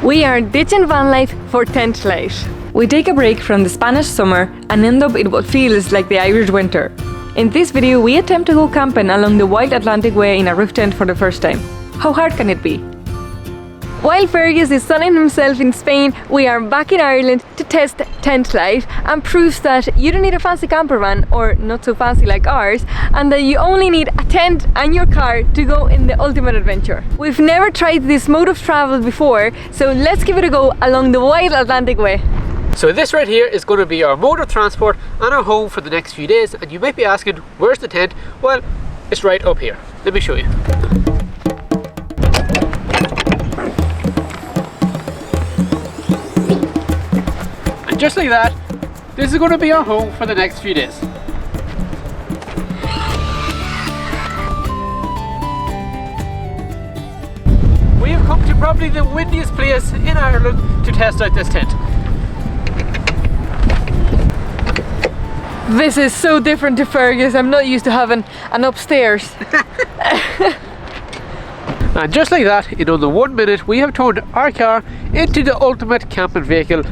We are ditching van life for tent life. We take a break from the Spanish summer and end up in what feels like the Irish winter. In this video, we attempt to go camping along the wild Atlantic Way in a roof tent for the first time. How hard can it be? While Fergus is sunning himself in Spain, we are back in Ireland to test tent life and proves that you don't need a fancy camper van, or not so fancy like ours, and that you only need a tent and your car to go in the ultimate adventure. We've never tried this mode of travel before, so let's give it a go along the wild Atlantic Way. So this right here is going to be our mode of transport and our home for the next few days, and you might be asking, where's the tent? Well, it's right up here. Let me show you. And just like that, this is going to be our home for the next few days. We have come to probably the windiest place in Ireland to test out this tent. This is so different to Fergus. I'm not used to having an upstairs. And just like that, in under 1 minute, we have turned our car into the ultimate camping vehicle.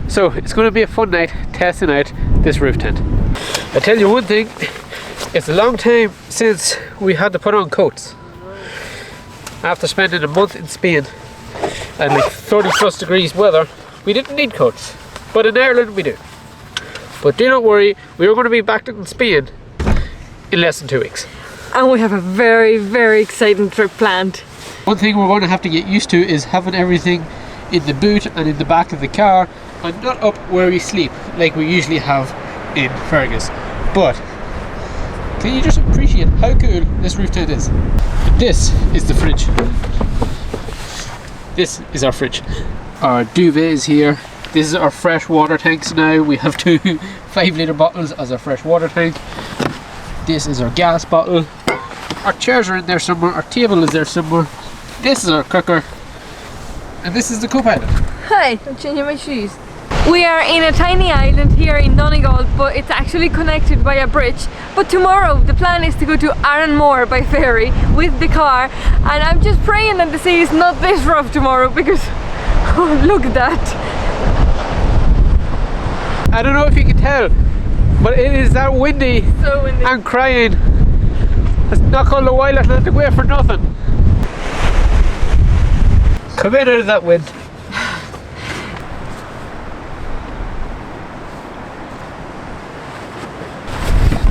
So it's going to be a fun night testing out this roof tent. I tell you one thing, it's a long time since we had to put on coats. After spending a month in Spain and like 30+ degrees weather, we didn't need coats. But in Ireland we do. But do not worry, we are going to be back in Spain in less than 2 weeks. And we have a very, very exciting trip planned. One thing we're going to have to get used to is having everything in the boot and in the back of the car and not up where we sleep like we usually have in Fergus. But can you just appreciate how cool this roof tent is? This is the fridge. This is our fridge. Our duvet is here. This is our fresh water tanks now. We have 2 5-litre bottles as our fresh water tank. This is our gas bottle. Our chairs are in there somewhere. Our table is there somewhere. This is our cooker. And this is the co-pilot. Hi, I'm changing my shoes. We are in a tiny island here in Donegal, but it's actually connected by a bridge. But tomorrow the plan is to go to Aranmore by ferry with the car, and I'm just praying that the sea is not this rough tomorrow, because oh, look at that. I don't know if you can tell, but it is that windy. So windy. I'm crying. It's not called the wild Atlantic Way for nothing. Come in out of that wind.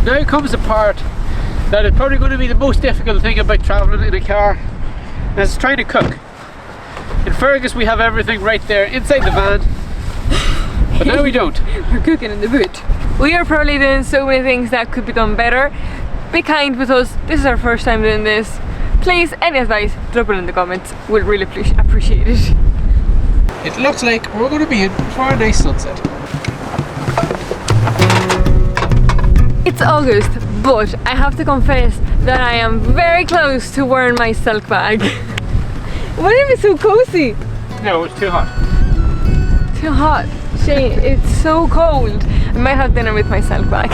Now comes the part that is probably going to be the most difficult thing about travelling in a car, and it's trying to cook. In Fergus we have everything right there inside the van, but now we don't. We're cooking in the boot. We are probably doing so many things that could be done better. Be kind with us. This is our first time doing this. Please, any advice, drop it in the comments. We'll really appreciate it. It looks like we're going to be in for a nice sunset. It's August, but I have to confess that I am very close to wearing my silk bag. Why is it so cozy? No, it's too hot. Too hot. Shane, it's so cold. I might have dinner with my silk bag.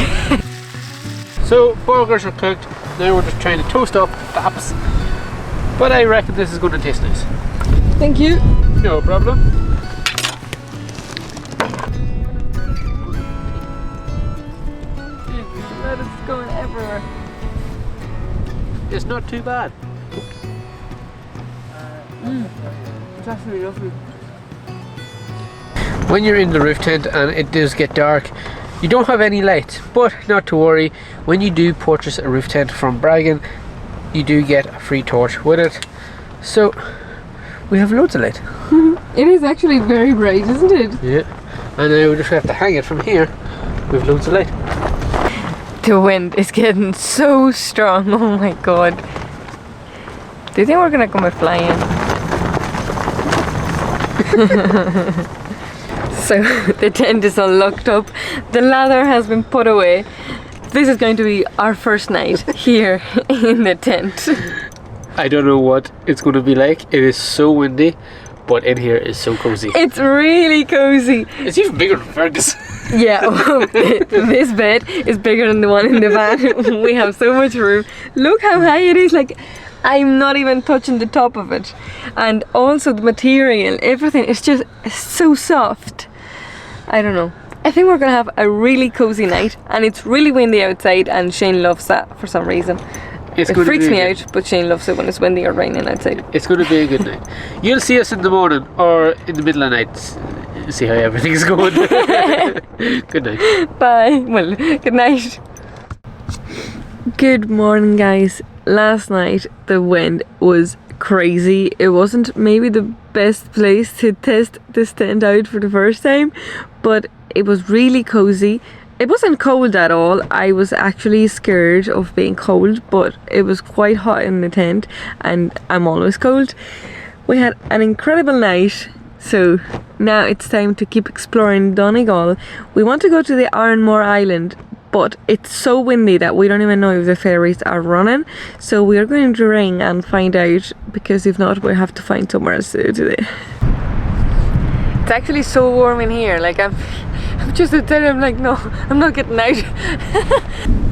So, burgers are cooked. Now we're just trying to toast up baps. But I reckon this is going to taste nice. Thank you. No problem. It's going everywhere. It's not too bad. It's absolutely lovely. When you're in the roof tent and it does get dark, you don't have any lights, but not to worry. When you do purchase a roof tent from Bragan, you do get a free torch with it. So we have loads of light. It is actually very bright, isn't it? Yeah. And now we just have to hang it from here. We have loads of light. The wind is getting so strong. Oh my god. Do you think we're gonna come and fly in? So the tent is all locked up. The ladder has been put away. This is going to be our first night here in the tent. I don't know what it's going to be like. It is so windy, but in here is so cozy. It's really cozy. It's even bigger than Fergus. Yeah, this bed is bigger than the one in the van. We have so much room. Look how high it is. Like, I'm not even touching the top of it. And also the material, everything, it's just so soft. I don't know. I think we're gonna have a really cozy night, and it's really windy outside, and Shane loves that for some reason. It freaks me out, but Shane loves it when it's windy or raining outside. It's going to be a good night. You'll see us in the morning or in the middle of the night. See how everything's going. Good night. Bye. Well, good night. Good morning, guys. Last night the wind was crazy. It wasn't maybe the best place to test this tent out for the first time, but it was really cozy. It wasn't cold at all. I was actually scared of being cold, but it was quite hot in the tent, and I'm always cold. We had an incredible night, so now it's time to keep exploring Donegal. We want to go to the Ironmore Island, but it's so windy that we don't even know if the ferries are running, so we are going to ring and find out, because if not, we'll have to find somewhere else to do today. It's actually so warm in here, like I'm just at that, I'm like, no, I'm not getting out.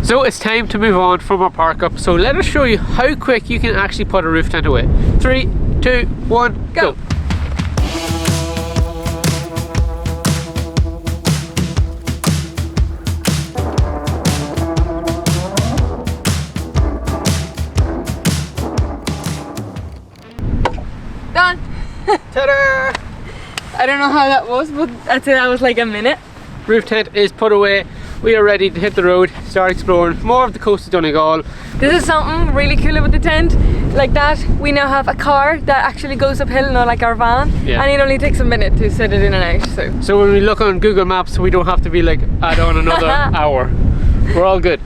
So it's time to move on from our park up. So let us show you how quick you can actually put a roof tent away. 3, 2, 1, go. Done. Ta-da! I don't know how that was, but I'd say that was like a minute. Roof tent is put away. We are ready to hit the road, start exploring more of the coast of Donegal. This is something really cool about the tent. Like that, we now have a car that actually goes uphill, not like our van. Yeah. And it only takes a minute to set it in and out. So when we look on Google Maps, we don't have to be like, add on another hour. We're all good.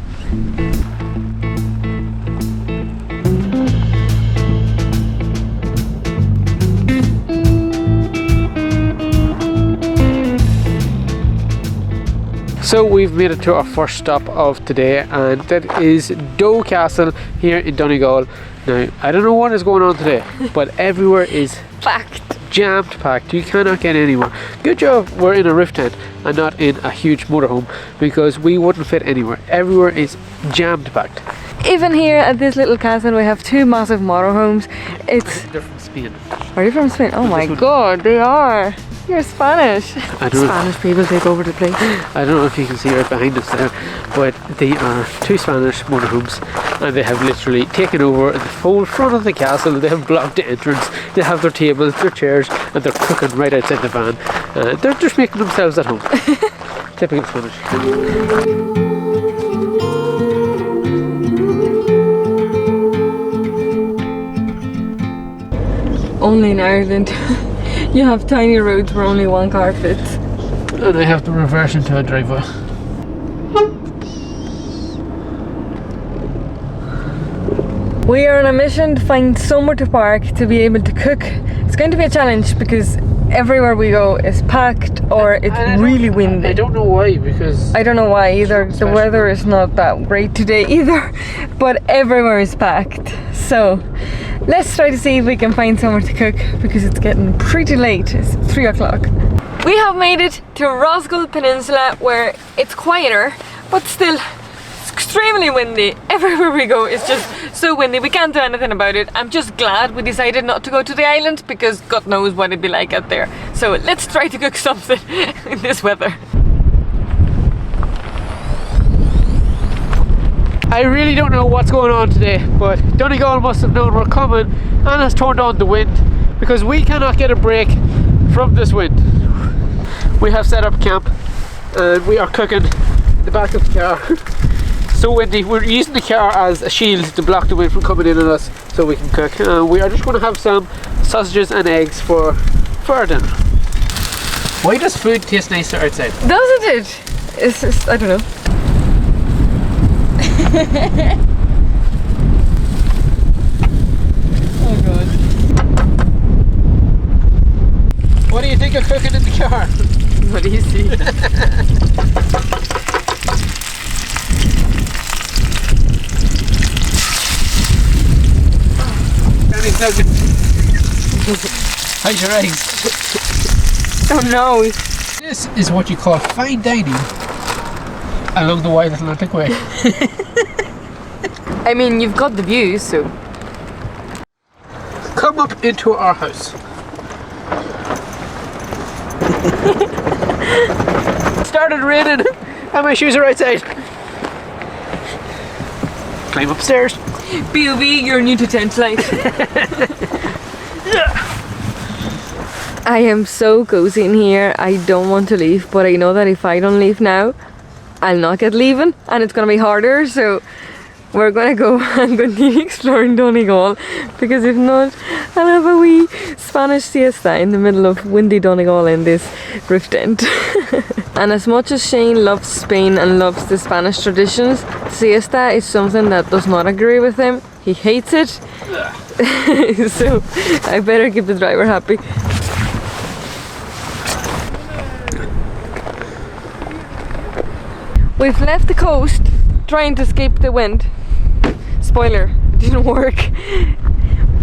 So we've made it to our first stop of today, and that is Doe Castle here in Donegal. Now, I don't know what is going on today, but everywhere is Packed. jammed packed. You cannot get anywhere. Good job we're in a roof tent and not in a huge motorhome, because we wouldn't fit anywhere. Everywhere is jammed packed. Even here at this little castle, we have two massive motorhomes. They're from Spain. Are you from Spain? Oh my god, they are. You're Spanish. I don't Spanish people take over the place. I don't know if you can see right behind us there, but they are two Spanish motorhomes, and they have literally taken over the whole front of the castle. They have blocked the entrance. They have their tables, their chairs, and they're cooking right outside the van. They're just making themselves at home. Typical Spanish. Only in Ireland you have tiny roads where only one car fits. And I have to reverse into a driveway. We are on a mission to find somewhere to park to be able to cook. It's going to be a challenge because everywhere we go is packed or it's really windy. I don't know why, because I don't know why either. The weather is not that great today either, but everywhere is packed. So let's try to see if we can find somewhere to cook, because it's getting pretty late. It's 3 o'clock. We have made it to Rosgull Peninsula, where it's quieter, but still extremely windy. Everywhere we go is just so windy. We can't do anything about it. I'm just glad we decided not to go to the island, because God knows what it'd be like out there. So let's try to cook something in this weather. I really don't know what's going on today, but Donegal must have known we're coming and has turned on the wind, because we cannot get a break from this wind. We have set up camp and we are cooking in the back of the car. So windy. We're using the car as a shield to block the wind from coming in on us, so we can cook. We are just going to have some sausages and eggs for our dinner. Why does food taste nicer outside? Doesn't it? It's just, I don't know. Oh god. What do you think of cooking in the car? What do you see? How's your eggs? Oh no. This is what you call fine dining along the Wild Atlantic Way. I mean, you've got the views, so up into our house. Started raining and my shoes are outside. Climb upstairs. POV, you're new to tent life. I am so cozy in here. I don't want to leave, but I know that if I don't leave now, I'll not get leaving and it's gonna be harder, so we're gonna go and continue exploring Donegal, because if not, I'll have a wee Spanish siesta in the middle of windy Donegal in this roof tent. And as much as Shane loves Spain and loves the Spanish traditions, siesta is something that does not agree with him. He hates it. So I better keep the driver happy. We've left the coast trying to escape the wind. Spoiler, it didn't work.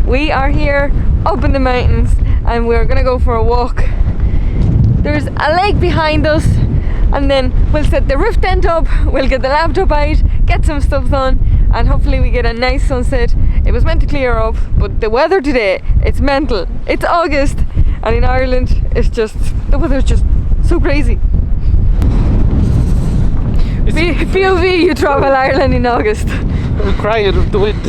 We are here up in the mountains and we're gonna go for a walk. There's a lake behind us, and then we'll set the roof tent up, we'll get the laptop out, get some stuff done, and hopefully we get a nice sunset. It was meant to clear up, but the weather today, it's mental. It's August, and in Ireland, it's just, the weather's just so crazy. POV, you travel Ireland in August. I'm crying of the wind.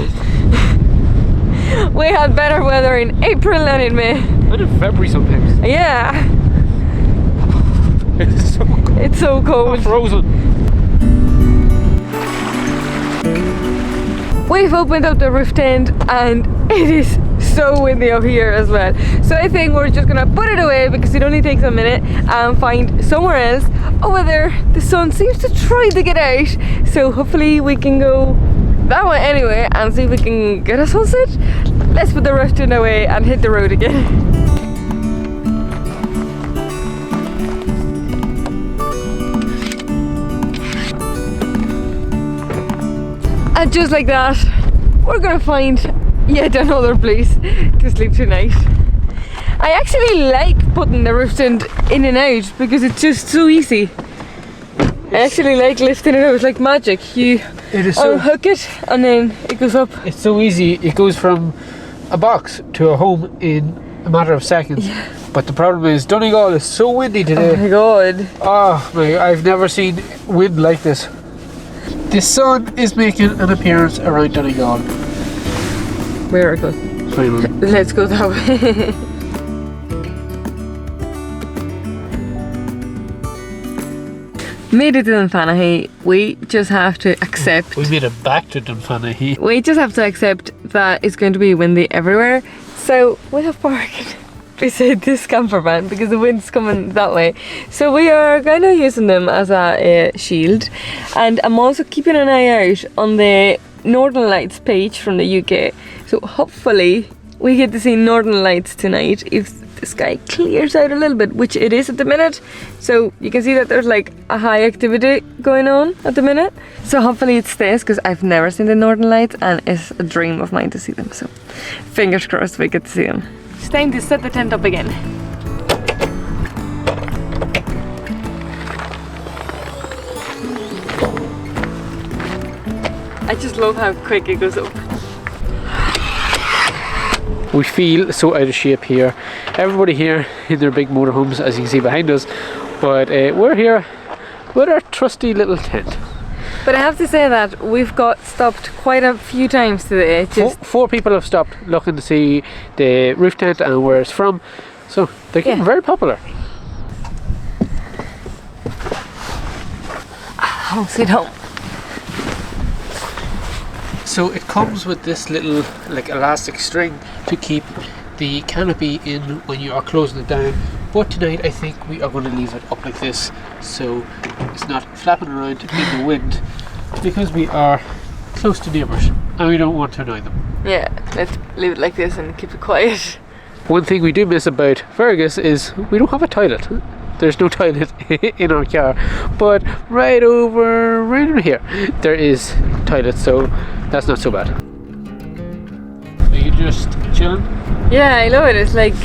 We had better weather in April than in May. And in February sometimes. Yeah. It's so cold. It's so cold. I'm frozen. We've opened up the roof tent and it is so windy up here as well. So I think we're just gonna put it away because it only takes a minute and find somewhere else. Over there, the sun seems to try to get out. So hopefully we can go that way anyway and see if we can get a sunset. Let's put the roof tent away and hit the road again. And just like that, we're gonna find yet another place to sleep tonight. I actually like putting the roof tent in and out because it's just so easy. I actually like lifting it out. It's like magic. You unhook it and then it goes up. It's so easy. It goes from a box to a home in a matter of seconds. Yeah. But the problem is Donegal is so windy today. Oh my god. Oh my, I've never seen wind like this. The sun is making an appearance around Donegal. Where are we going? Let's go that way. Made it to 𝗦𝗪𝗣𝗢𝗥𝗧. We just have to accept. We made it back to 𝗦𝗪𝗣𝗢𝗥𝗧. We just have to accept that it's going to be windy everywhere. So we have parked beside this camper van because the wind's coming that way. So we are kind of using them as a shield. And I'm also keeping an eye out on the Northern Lights page from the UK. So hopefully we get to see Northern Lights tonight if the sky clears out a little bit, which it is at the minute. So you can see that there's like a high activity going on at the minute. So hopefully it stays because I've never seen the Northern Lights and it's a dream of mine to see them. So fingers crossed we get to see them. It's time to set the tent up again. I just love how quick it goes up. We feel so out of shape here. Everybody here in their big motorhomes, as you can see behind us, but we're here with our trusty little tent. But I have to say that we've got stopped quite a few times today. Four people have stopped looking to see the roof tent and where it's from, so they're getting very popular. I'll sit home. So it comes with this little like elastic string to keep the canopy in when you are closing it down, but tonight I think we are going to leave it up like this so it's not flapping around in the wind, because we are close to neighbours and we don't want to annoy them. Yeah, let's leave it like this and keep it quiet. One thing we do miss about Fergus is we don't have a toilet. There's no toilet in our car, but right over here there is toilet, so that's not so bad. Are you just chilling? Yeah, I love it. It's like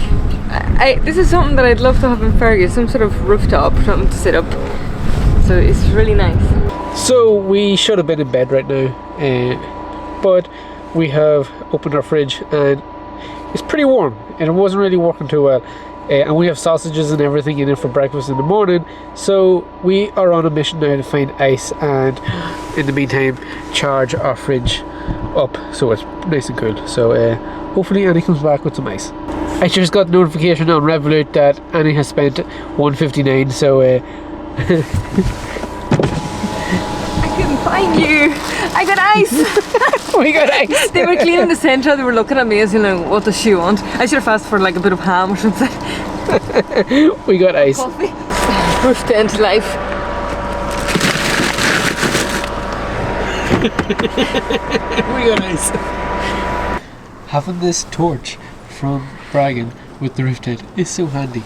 this is something that I'd love to have in Fergus, some sort of rooftop, something to sit up. So it's really nice. So we should have been in bed right now, but we have opened our fridge and it's pretty warm and it wasn't really working too well. And we have sausages and everything in it for breakfast in the morning, so we are on a mission now to find ice and in the meantime charge our fridge up so it's nice and cool. So hopefully Annie comes back with some ice. I just got notification on Revolut that Annie has spent $1.59, so I couldn't find you. I got ice. we got ice. They were cleaning the centre, they were looking at me as, you know, what does she want? I should have asked for like a bit of ham or something. We got ice. Coffee. Roof tent life. We got ice. Having this torch from Bragan with the roof tent is so handy,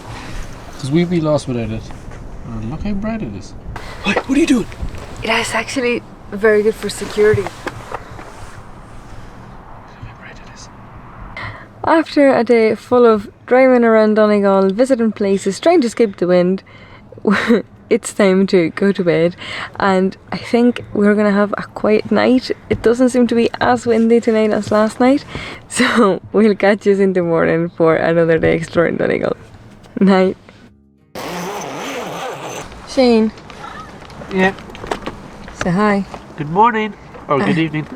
because we'd be lost without it. And look how bright it is. What are you doing? It is actually very good for security. After a day full of driving around Donegal, visiting places, trying to escape the wind, it's time to go to bed, and I think we're gonna have a quiet night. It doesn't seem to be as windy tonight as last night, so we'll catch you in the morning for another day exploring Donegal. Night. Shane. Yeah. Say hi. Good morning. Or good evening.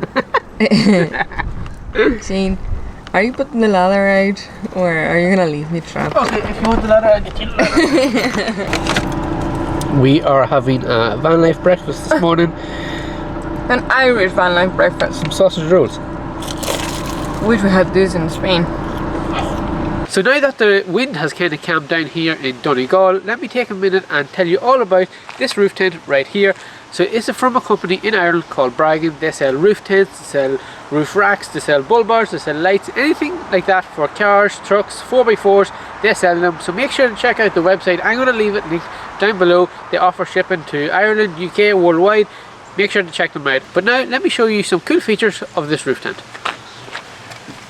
Shane, are you putting the ladder out, or are you gonna leave me trapped? Okay, if you want the ladder, I'll get you the ladder. We are having a van life breakfast this morning. An Irish van life breakfast. Some sausage rolls. Wish we had this in Spain. So now that the wind has kind of calmed down here in Donegal, let me take a minute and tell you all about this roof tent right here. So it's from a company in Ireland called Bragan. They sell roof tents, they sell roof racks, they sell bull bars, they sell lights, anything like that for cars, trucks, 4x4s, they sell them. So make sure to check out the website. I'm going to leave it linked down below. They offer shipping to Ireland, UK, worldwide. Make sure to check them out. But now let me show you some cool features of this roof tent.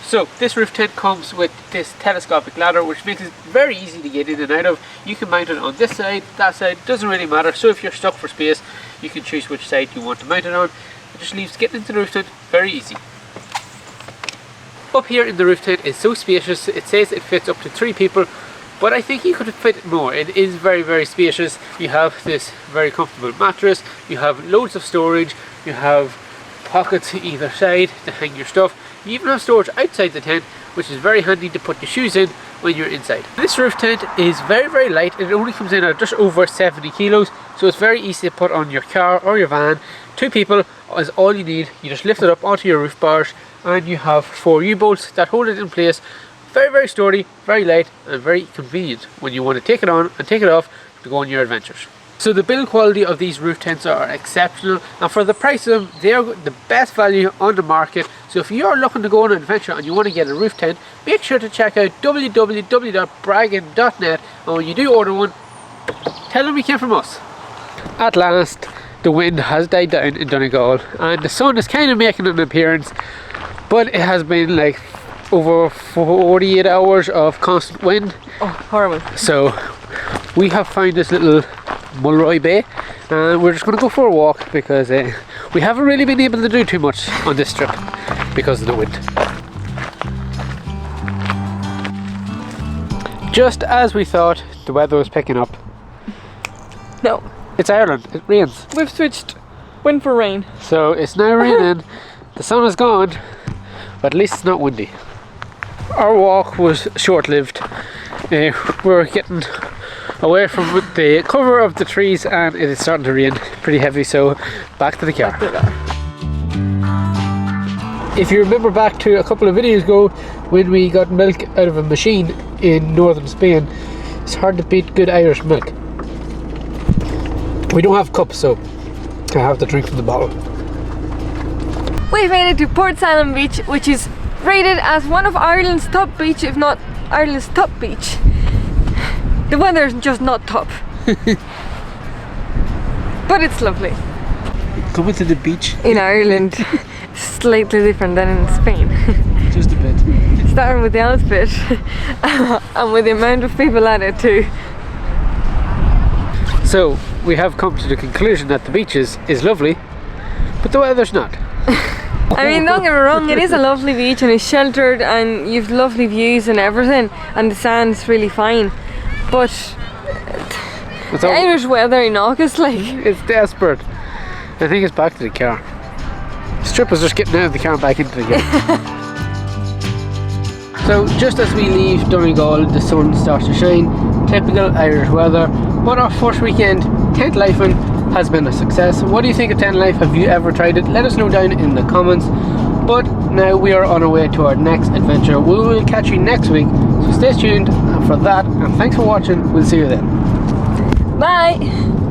So this roof tent comes with this telescopic ladder, which makes it very easy to get in and out of. You can mount it on this side, that side, doesn't really matter. So if you're stuck for space, you can choose which side you want to mount it on. It just leaves getting into the roof tent very easy. Up here in the roof tent is so spacious. It says it fits up to 3 people, but I think you could fit more. It is very, very spacious. You have this very comfortable mattress, you have loads of storage, you have pockets either side to hang your stuff. You even have storage outside the tent, which is very handy to put your shoes in when you're inside. This roof tent is very, very light. It only comes in at just over 70 kilos, so it's very easy to put on your car or your van. 2 people is all you need. You just lift it up onto your roof bars, and you have 4 U-bolts that hold it in place. Very, very sturdy, very light, and very convenient when you want to take it on and take it off to go on your adventures. So the build quality of these roof tents are exceptional, and for the price of them, they are the best value on the market. So if you are looking to go on an adventure and you want to get a roof tent, make sure to check out www.bragan.net, and when you do order one, tell them you came from us. At last, the wind has died down in Donegal, and the sun is kind of making an appearance, but it has been like over 48 hours of constant wind. Oh, horrible. So we have found this little 𝗦𝗨𝗣𝗣𝗣𝗢, and we're just going to go for a walk because we haven't really been able to do too much on this trip because of the wind. Just as we thought, the weather was picking up. No. It's Ireland, it rains. We've switched wind for rain. So it's now raining, the sun is gone, but at least it's not windy. Our walk was short-lived. We're getting away from the cover of the trees and it is starting to rain pretty heavy, so back to the car. If you remember back to a couple of videos ago when we got milk out of a machine in northern Spain, it's hard to beat good Irish milk. We don't have cups, so I have to drink from the bottle. We've made it to Portsalon Beach, which is rated as one of Ireland's top beach, if not Ireland's top beach. The weather's just not top. But it's lovely. Coming to the beach in Ireland, slightly different than in Spain. Just a bit. Starting with the outfit and with the amount of people at it too. So we have come to the conclusion that the beach is lovely, but the weather's not. I mean, don't get me wrong, it is a lovely beach and it's sheltered and you've lovely views and everything, and the sand's really fine. But the Irish weather in August, like, it's desperate. I think it's back to the car. Strippers just getting out of the car and back into the car. So just as we leave Donegal, the sun starts to shine. Typical Irish weather. But our first weekend tent lifing has been a success. What do you think of tent life? Have you ever tried it? Let us know down in the comments. But now we are on our way to our next adventure. We will catch you next week, so stay tuned for that, and thanks for watching. We'll see you then. bye!